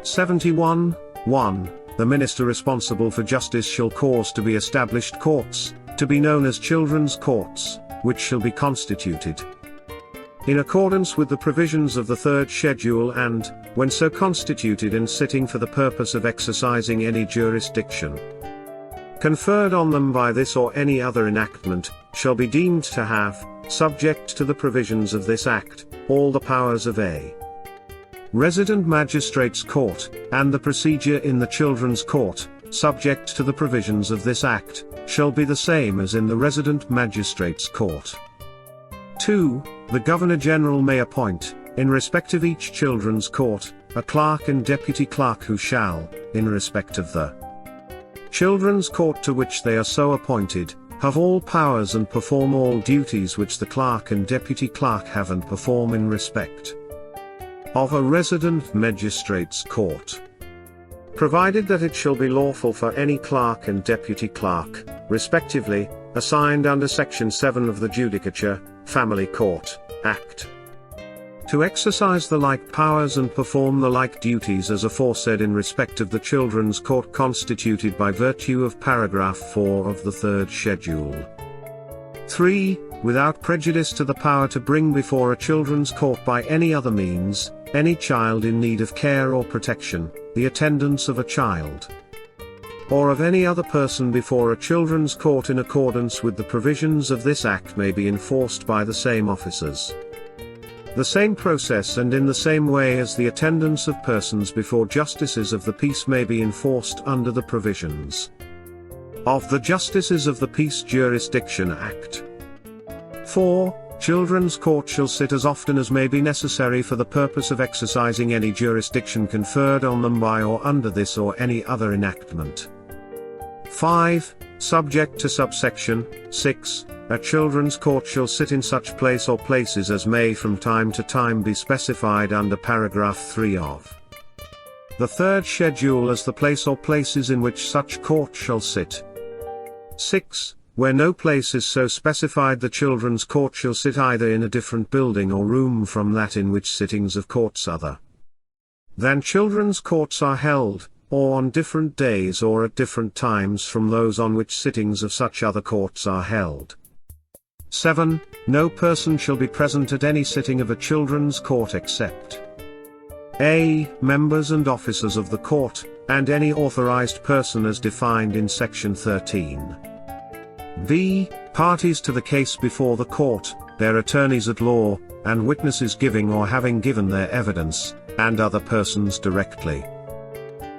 71. 1. The minister responsible for justice shall cause to be established courts, to be known as children's courts, which shall be constituted in accordance with the provisions of the third schedule and, when so constituted and sitting for the purpose of exercising any jurisdiction conferred on them by this or any other enactment, shall be deemed to have, subject to the provisions of this Act, all the powers of a resident magistrate's court, and the procedure in the children's court, subject to the provisions of this Act, shall be the same as in the resident magistrate's court. 2. The Governor-General may appoint, in respect of each children's court, a clerk and deputy clerk who shall, in respect of the children's court to which they are so appointed, have all powers and perform all duties which the clerk and deputy clerk have and perform in respect of a resident magistrate's court, provided that it shall be lawful for any clerk and deputy clerk, respectively, assigned under Section 7 of the Judicature, Family Court, Act, to exercise the like powers and perform the like duties as aforesaid in respect of the children's court constituted by virtue of paragraph 4 of the third schedule. 3. Without prejudice to the power to bring before a children's court by any other means, any child in need of care or protection, the attendance of a child, or of any other person before a children's court in accordance with the provisions of this Act may be enforced by the same officers. The same process and in the same way as the attendance of persons before justices of the peace may be enforced under the provisions of the Justices of the Peace Jurisdiction Act. 4. Children's court shall sit as often as may be necessary for the purpose of exercising any jurisdiction conferred on them by or under this or any other enactment. 5. Subject to subsection 6, a children's court shall sit in such place or places as may from time to time be specified under paragraph 3 of the third schedule as the place or places in which such court shall sit. 6. Where no place is so specified, the children's court shall sit either in a different building or room from that in which sittings of courts other than children's courts are held, or on different days or at different times from those on which sittings of such other courts are held. 7. No person shall be present at any sitting of a children's court except a. Members and officers of the court, and any authorized person as defined in Section 13. b. Parties to the case before the court, their attorneys at law, and witnesses giving or having given their evidence, and other persons directly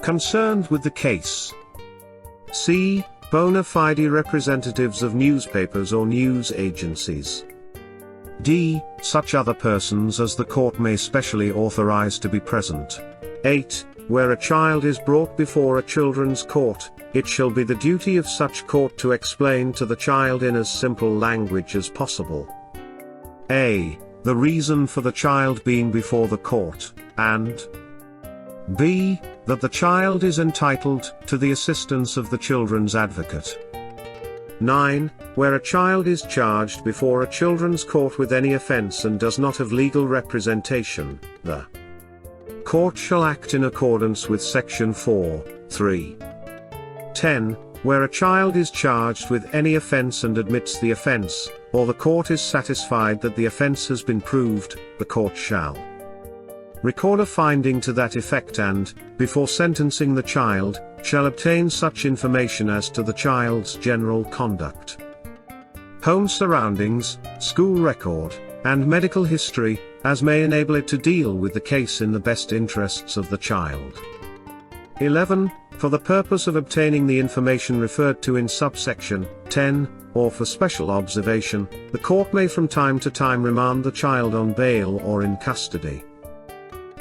concerned with the case. c. Bona fide representatives of newspapers or news agencies. d. Such other persons as the court may specially authorize to be present. 8. Where a child is brought before a children's court, it shall be the duty of such court to explain to the child in as simple language as possible a. The reason for the child being before the court, and b. That the child is entitled to the assistance of the children's advocate. 9. Where a child is charged before a children's court with any offense and does not have legal representation, the court shall act in accordance with Section 4, 3. 10. Where a child is charged with any offense and admits the offense, or the court is satisfied that the offense has been proved, the court shall record a finding to that effect and, before sentencing the child, shall obtain such information as to the child's general conduct, home surroundings, school record, and medical history, as may enable it to deal with the case in the best interests of the child. 11. For the purpose of obtaining the information referred to in subsection 10, or for special observation, the court may from time to time remand the child on bail or in custody.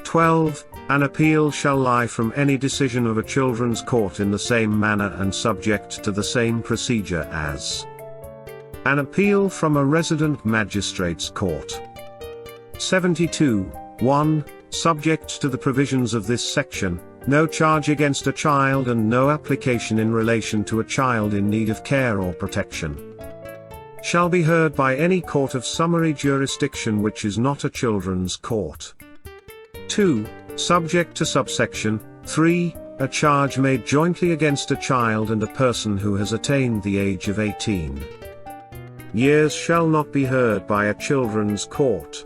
12. An appeal shall lie from any decision of a children's court in the same manner and subject to the same procedure as an appeal from a resident magistrate's court. 72. 1. Subject to the provisions of this section, no charge against a child and no application in relation to a child in need of care or protection shall be heard by any court of summary jurisdiction which is not a children's court. 2. Subject to subsection 3. A charge made jointly against a child and a person who has attained the age of 18 years shall not be heard by a children's court.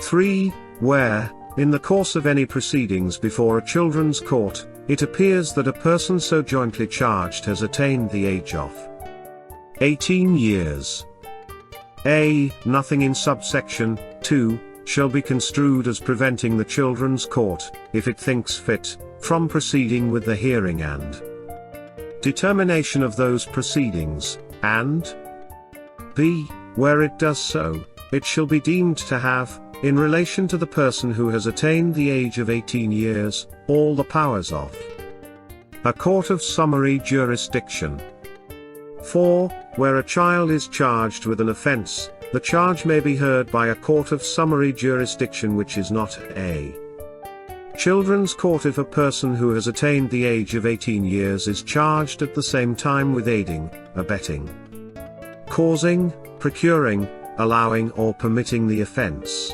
3. Where, in the course of any proceedings before a children's court, it appears that a person so jointly charged has attained the age of 18 years. A. Nothing in subsection 2 shall be construed as preventing the children's court, if it thinks fit, from proceeding with the hearing and determination of those proceedings, and B. Where it does so, it shall be deemed to have, in relation to the person who has attained the age of 18 years, all the powers of a court of summary jurisdiction. 4. Where a child is charged with an offense, the charge may be heard by a court of summary jurisdiction which is not a children's court if a person who has attained the age of 18 years is charged at the same time with aiding, abetting, causing, procuring, allowing or permitting the offense.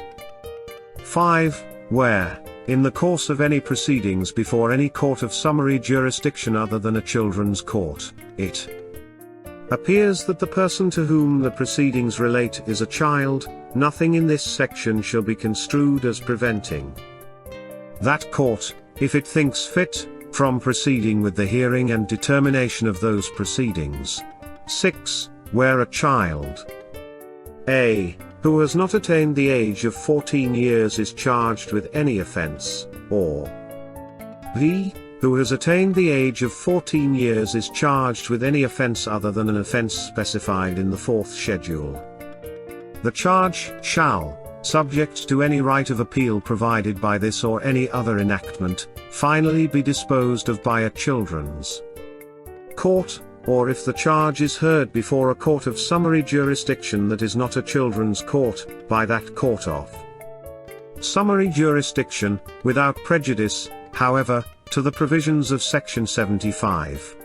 5. Where, in the course of any proceedings before any court of summary jurisdiction other than a children's court, it appears that the person to whom the proceedings relate is a child, nothing in this section shall be construed as preventing that court, if it thinks fit, from proceeding with the hearing and determination of those proceedings. 6. Where a child A. who has not attained the age of 14 years is charged with any offense, or B. who has attained the age of 14 years is charged with any offense other than an offense specified in the 4th schedule. The charge shall, subject to any right of appeal provided by this or any other enactment, finally be disposed of by a children's court, or if the charge is heard before a court of summary jurisdiction that is not a children's court, by that court of summary jurisdiction, without prejudice, however, to the provisions of section 75.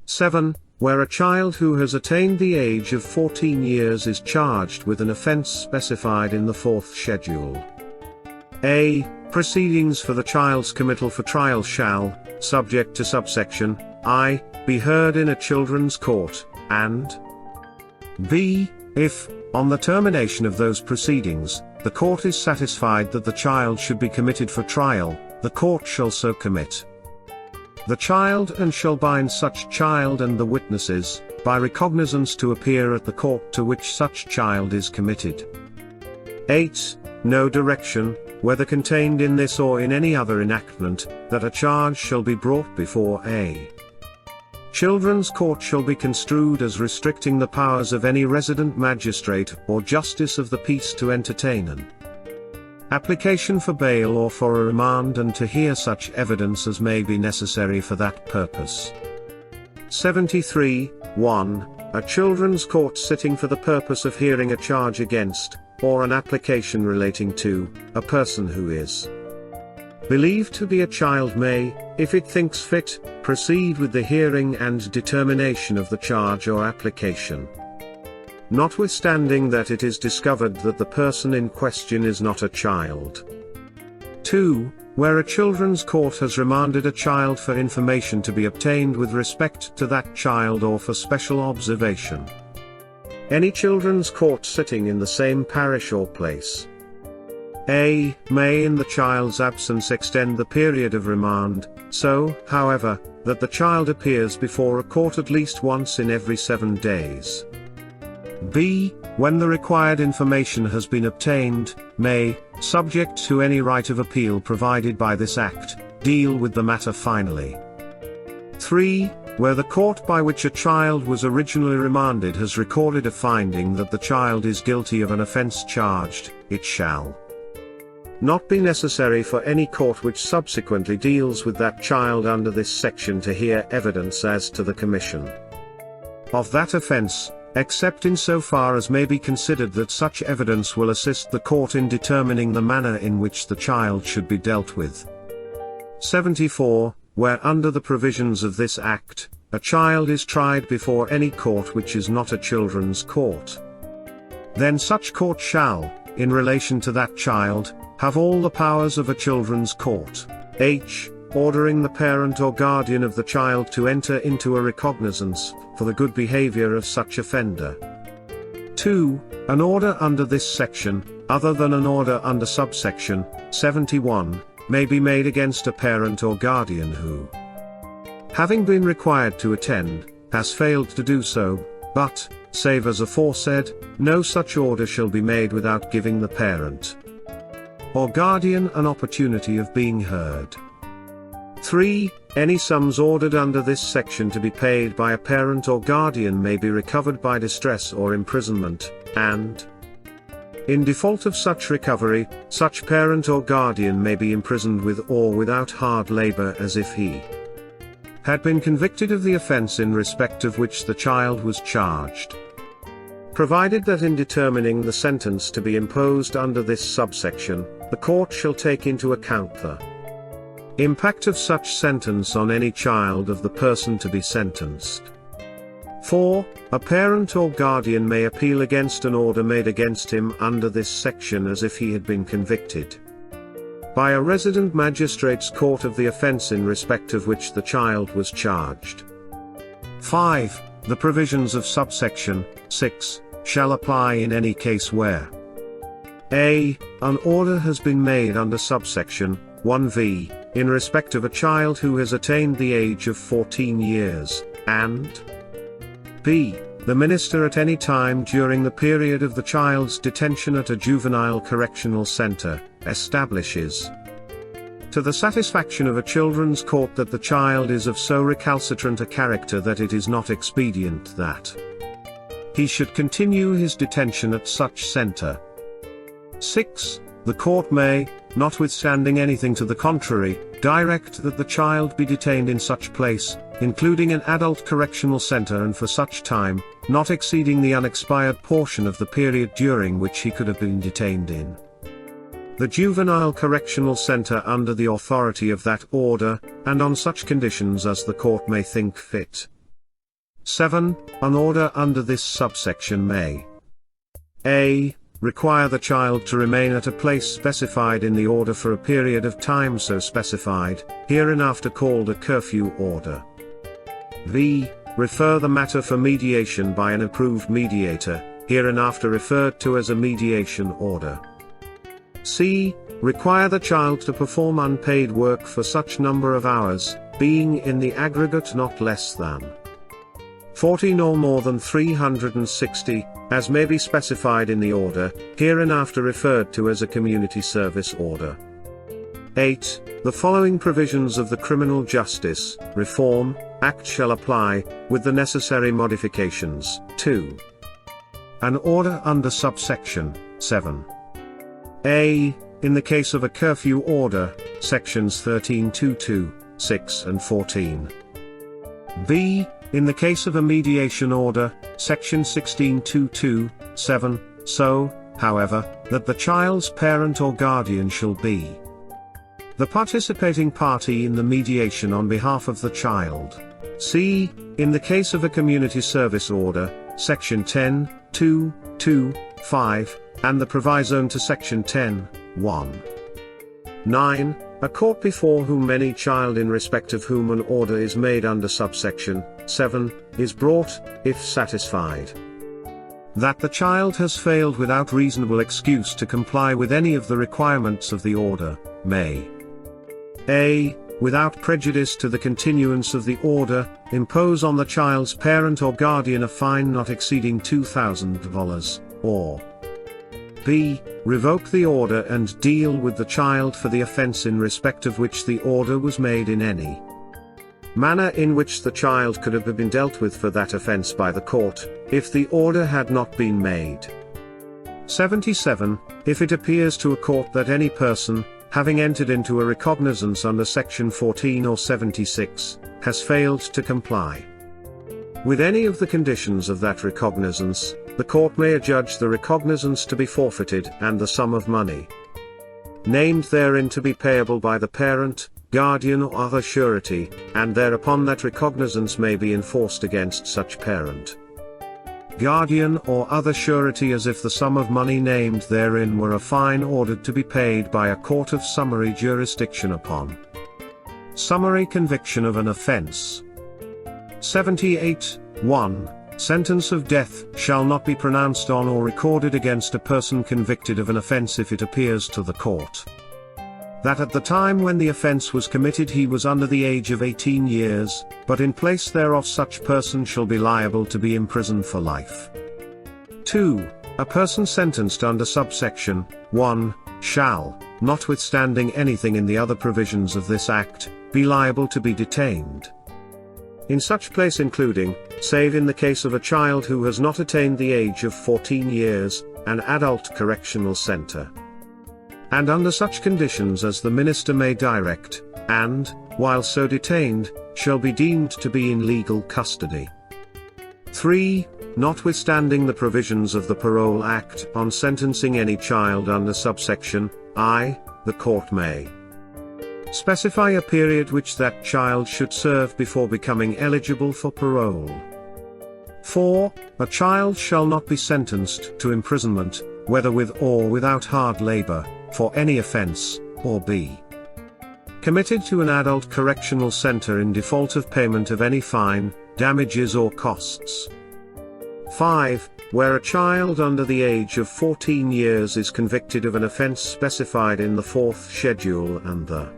7. Where a child who has attained the age of 14 years is charged with an offense specified in the 4th schedule. A. Proceedings for the child's committal for trial shall, subject to subsection I, be heard in a children's court, and B. If, on the termination of those proceedings, the court is satisfied that the child should be committed for trial, the court shall so commit the child and shall bind such child and the witnesses, by recognizance to appear at the court to which such child is committed. 8. No direction, whether contained in this or in any other enactment, that a charge shall be brought before a children's court shall be construed as restricting the powers of any resident magistrate or justice of the peace to entertain an application for bail or for a remand and to hear such evidence as may be necessary for that purpose. 73. 1. A children's court sitting for the purpose of hearing a charge against, or an application relating to, a person who is believed to be a child may, if it thinks fit, proceed with the hearing and determination of the charge or application, notwithstanding that it is discovered that the person in question is not a child. 2. Where a children's court has remanded a child for information to be obtained with respect to that child or for special observation. Any children's court sitting in the same parish or place A. may in the child's absence extend the period of remand, so, however, that the child appears before a court at least once in every 7 days. B. When the required information has been obtained, may, subject to any right of appeal provided by this Act, deal with the matter finally. 3. Where the court by which a child was originally remanded has recorded a finding that the child is guilty of an offence charged, it shall not be necessary for any court which subsequently deals with that child under this section to hear evidence as to the commission of that offence, except in so far as may be considered that such evidence will assist the court in determining the manner in which the child should be dealt with. 74. Where under the provisions of this Act, a child is tried before any court which is not a children's court, then such court shall, in relation to that child, have all the powers of a children's court. H. ordering the parent or guardian of the child to enter into a recognizance, for the good behavior of such offender. 2. An order under this section, other than an order under subsection 71, may be made against a parent or guardian who, having been required to attend, has failed to do so, but, save as aforesaid, no such order shall be made without giving the parent or guardian an opportunity of being heard. 3. Any sums ordered under this section to be paid by a parent or guardian may be recovered by distress or imprisonment, and, in default of such recovery, such parent or guardian may be imprisoned with or without hard labor as if he had been convicted of the offense in respect of which the child was charged. Provided that in determining the sentence to be imposed under this subsection, the court shall take into account the impact of such sentence on any child of the person to be sentenced. 4. A parent or guardian may appeal against an order made against him under this section as if he had been convicted by a resident magistrate's court of the offense in respect of which the child was charged. 5. The provisions of subsection 6 shall apply in any case where a. An order has been made under subsection 1v, in respect of a child who has attained the age of 14 years, and b. The minister at any time during the period of the child's detention at a juvenile correctional center, establishes, to the satisfaction of a children's court, that the child is of so recalcitrant a character that it is not expedient that he should continue his detention at such center. 6. The court may, notwithstanding anything to the contrary, direct that the child be detained in such place, including an adult correctional center, and for such time, not exceeding the unexpired portion of the period during which he could have been detained in the juvenile correctional center under the authority of that order, and on such conditions as the court may think fit. 7. An order under this subsection may a. Require the child to remain at a place specified in the order for a period of time so specified, hereinafter called a curfew order. b. Refer the matter for mediation by an approved mediator, hereinafter referred to as a mediation order. c. Require the child to perform unpaid work for such number of hours, being in the aggregate not less than 14 or more than 360, as may be specified in the order, hereinafter referred to as a community service order. 8. The following provisions of the Criminal Justice Reform Act shall apply, with the necessary modifications. 2. An order under subsection 7. a. In the case of a curfew order, sections 1322, 6 and 14. b. In the case of a mediation order, section 1622, 7, so, however, that the child's parent or guardian shall be the participating party in the mediation on behalf of the child. c. In the case of a community service order, section 10, 2, 2, 5, and the proviso to section 10, 1. 9. A court before whom any child in respect of whom an order is made under subsection 7, is brought, if satisfied that the child has failed without reasonable excuse to comply with any of the requirements of the order, may a. Without prejudice to the continuance of the order, impose on the child's parent or guardian a fine not exceeding $2,000, or b. Revoke the order and deal with the child for the offense in respect of which the order was made in any manner in which the child could have been dealt with for that offense by the court, if the order had not been made. 77. If it appears to a court that any person, having entered into a recognizance under section 14 or 76, has failed to comply with any of the conditions of that recognizance, the court may adjudge the recognizance to be forfeited and the sum of money named therein to be payable by the parent, guardian or other surety, and thereupon that recognizance may be enforced against such parent, guardian or other surety as if the sum of money named therein were a fine ordered to be paid by a court of summary jurisdiction upon Summary conviction of an offense. 78. 1. Sentence of death shall not be pronounced on or recorded against a person convicted of an offense if it appears to the court that at the time when the offense was committed he was under the age of 18 years, but in place thereof such person shall be liable to be imprisoned for life. 2. A person sentenced under subsection 1 shall, notwithstanding anything in the other provisions of this Act, be liable to be detained in such place including, save in the case of a child who has not attained the age of 14 years, an adult correctional center, and under such conditions as the minister may direct, and, while so detained, shall be deemed to be in legal custody. 3. Notwithstanding the provisions of the Parole Act on sentencing any child under subsection I, the court may specify a period which that child should serve before becoming eligible for parole. 4. A child shall not be sentenced to imprisonment, whether with or without hard labor, for any offense, or be committed to an adult correctional center in default of payment of any fine, damages or costs. 5. Where a child under the age of 14 years is convicted of an offense specified in the 4th schedule and the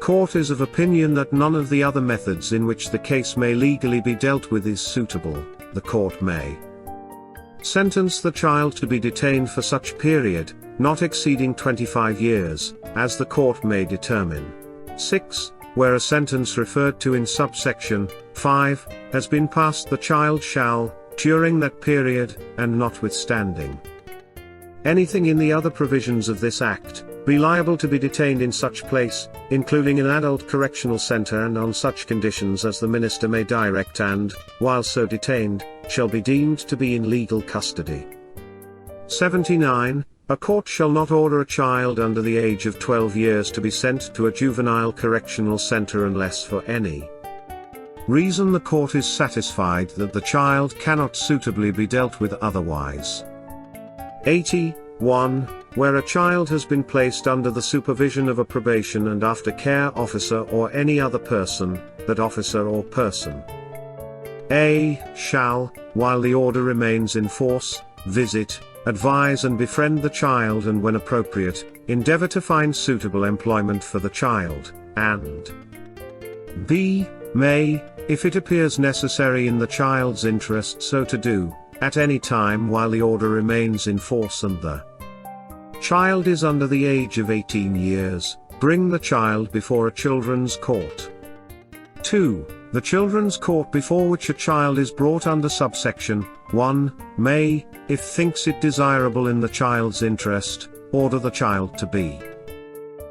court is of opinion that none of the other methods in which the case may legally be dealt with is suitable, the court may sentence the child to be detained for such period, not exceeding 25 years, as the court may determine. 6. Where a sentence referred to in subsection 5 has been passed, the child shall, during that period, and notwithstanding anything in the other provisions of this Act, be liable to be detained in such place, including an adult correctional center and on such conditions as the minister may direct and, while so detained, shall be deemed to be in legal custody. 79. A court shall not order a child under the age of 12 years to be sent to a juvenile correctional center unless for any reason the court is satisfied that the child cannot suitably be dealt with otherwise. 80. 1. Where a child has been placed under the supervision of a probation and aftercare officer or any other person, that officer or person A. shall, while the order remains in force, visit, advise and befriend the child and when appropriate, endeavor to find suitable employment for the child, and B. may, if it appears necessary in the child's interest so to do, at any time while the order remains in force and the child is under the age of 18 years, bring the child before a children's court. 2. The children's court before which a child is brought under subsection 1, may, if thinks it desirable in the child's interest, order the child to be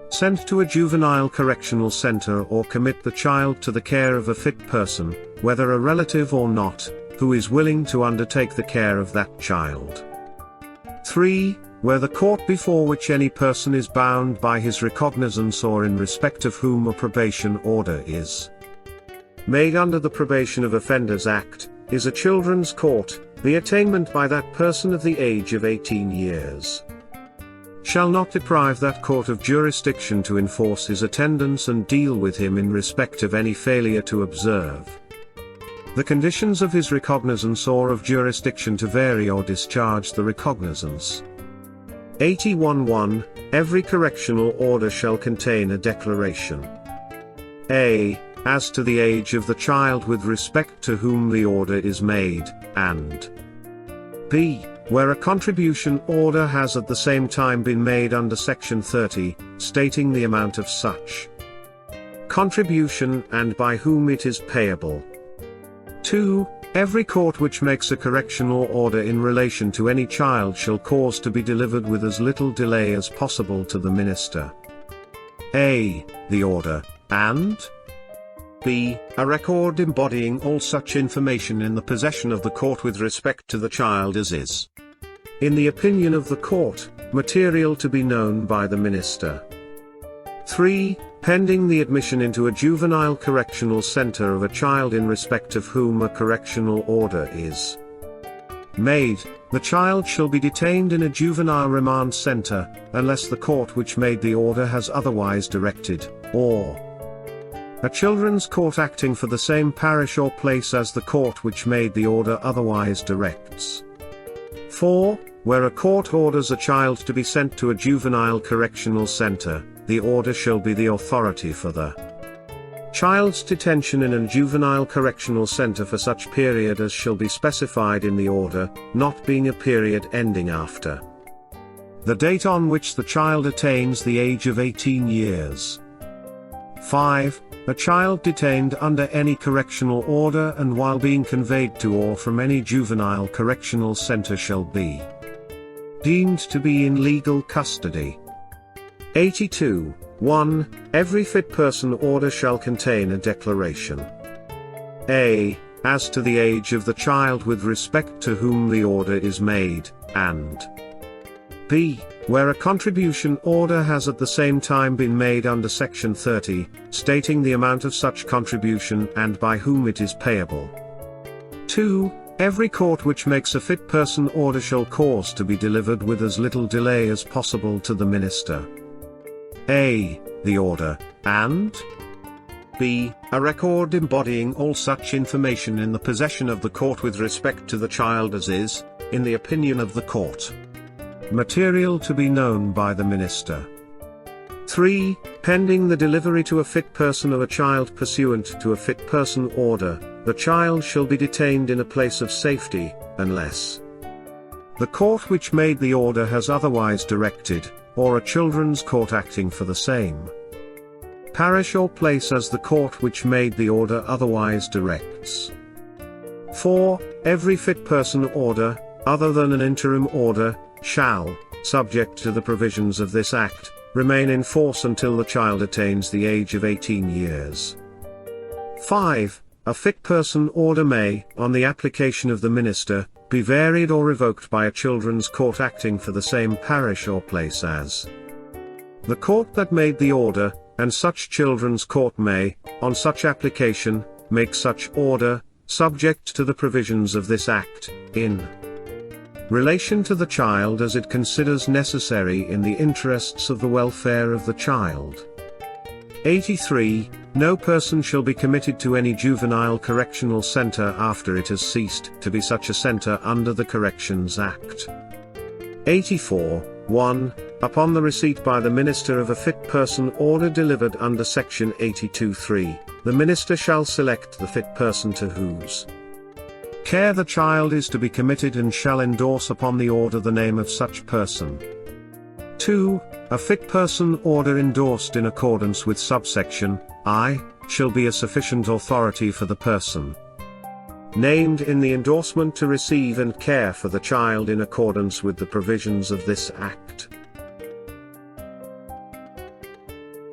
sent to a juvenile correctional center or commit the child to the care of a fit person, whether a relative or not, who is willing to undertake the care of that child. 3. Where the court before which any person is bound by his recognizance or in respect of whom a probation order is made under the Probation of Offenders Act, is a children's court, the attainment by that person of the age of 18 years shall not deprive that court of jurisdiction to enforce his attendance and deal with him in respect of any failure to observe the conditions of his recognizance or of jurisdiction to vary or discharge the recognizance. 81.1. Every correctional order shall contain a declaration A. as to the age of the child with respect to whom the order is made, and B. where a contribution order has at the same time been made under Section 30, stating the amount of such contribution and by whom it is payable. 2. Every court which makes a correctional order in relation to any child shall cause to be delivered with as little delay as possible to the minister A. the order, and B. a record embodying all such information in the possession of the court with respect to the child as is, in the opinion of the court, material to be known by the minister. 3. Pending the admission into a juvenile correctional center of a child in respect of whom a correctional order is made, the child shall be detained in a juvenile remand center, unless the court which made the order has otherwise directed, or A children's court acting for the same parish or place as the court which made the order otherwise directs. 4. Where a court orders a child to be sent to a juvenile correctional center, the order shall be the authority for the child's detention in a juvenile correctional center for such period as shall be specified in the order, not being a period ending after the date on which the child attains the age of 18 years. 5. A child detained under any correctional order and while being conveyed to or from any juvenile correctional center shall be deemed to be in legal custody. 82. 1. Every fit person order shall contain a declaration. A. As to the age of the child with respect to whom the order is made, and B. Where a contribution order has at the same time been made under Section 30, stating the amount of such contribution and by whom it is payable. 2. Every court which makes a fit person order shall cause to be delivered with as little delay as possible to the minister. A. The order, and B. A record embodying all such information in the possession of the court with respect to the child as is, in the opinion of the court, material to be known by the minister. 3. Pending the delivery to a fit person of a child pursuant to a fit person order, the child shall be detained in a place of safety, unless the court which made the order has otherwise directed, or a children's court acting for the same parish or place as the court which made the order otherwise directs. 4. Every fit person order, other than an interim order, shall, subject to the provisions of this Act, remain in force until the child attains the age of 18 years. 5. A fit person order may, on the application of the minister, be varied or revoked by a children's court acting for the same parish or place as the court that made the order, and such children's court may, on such application, make such order, subject to the provisions of this Act, in relation to the child as it considers necessary in the interests of the welfare of the child. 83. No person shall be committed to any juvenile correctional center after it has ceased to be such a center under the Corrections Act. 84. 1. Upon the receipt by the minister of a fit person order delivered under Section 82(3, the minister shall select the fit person to whose care the child is to be committed and shall endorse upon the order the name of such person. 2. A fit person order endorsed in accordance with subsection I shall be a sufficient authority for the person named in the endorsement to receive and care for the child in accordance with the provisions of this Act.